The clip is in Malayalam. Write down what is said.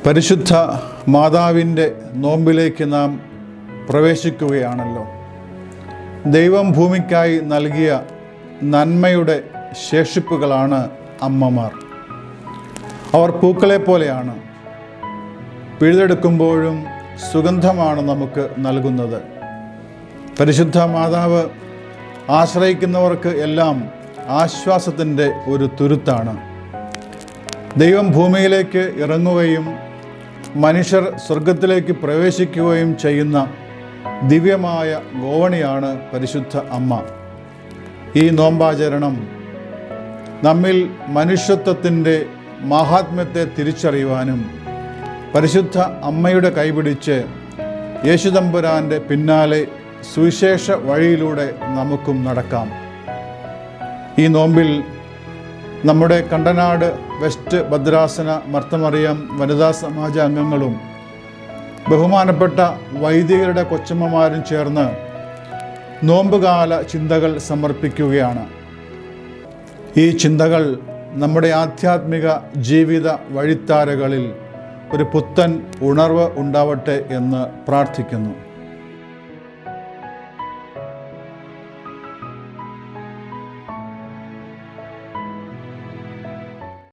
പരിശുദ്ധ മാതാവിൻ്റെ നോമ്പിലേക്ക് നാം പ്രവേശിക്കുകയാണല്ലോ. ദൈവം ഭൂമിക്കായി നൽകിയ നന്മയുടെ ശേഷിപ്പുകളാണ് അമ്മമാർ. അവർ പൂക്കളെ പോലെയാണ്. പിഴുതെടുക്കുമ്പോഴും സുഗന്ധമാണ് നമുക്ക് നൽകുന്നത്. പരിശുദ്ധ മാതാവ് ആശ്രയിക്കുന്നവർക്ക് എല്ലാം ആശ്വാസത്തിൻ്റെ ഒരു തുരുത്താണ്. ദൈവം ഭൂമിയിലേക്ക് ഇറങ്ങുകയും മനുഷ്യർ സ്വർഗത്തിലേക്ക് പ്രവേശിക്കുകയും ചെയ്യുന്ന ദിവ്യമായ ഗോവണിയാണ് പരിശുദ്ധ അമ്മ. ഈ നോമ്പാചരണം നമ്മിൽ മനുഷ്യത്വത്തിൻ്റെ മാഹാത്മ്യത്തെ തിരിച്ചറിയുവാനും പരിശുദ്ധ അമ്മയുടെ കൈപിടിച്ച് യേശുതമ്പുരാൻ്റെ പിന്നാലെ സുവിശേഷ വഴിയിലൂടെ നമുക്കും നടക്കാം. ഈ നോമ്പിൽ നമ്മുടെ കണ്ടനാട് വെസ്റ്റ് ഭദ്രാസന മർത്തമറിയം വനിതാ സമാജ അംഗങ്ങളും ബഹുമാനപ്പെട്ട വൈദികരുടെ കൊച്ചമ്മമാരും ചേർന്ന് നോമ്പുകാല ചിന്തകൾ സമർപ്പിക്കുകയാണ്. ഈ ചിന്തകൾ നമ്മുടെ ആധ്യാത്മിക ജീവിത വഴിത്താരകളിൽ ഒരു പുത്തൻ ഉണർവ് ഉണ്ടാവട്ടെ എന്ന് പ്രാർത്ഥിക്കുന്നു.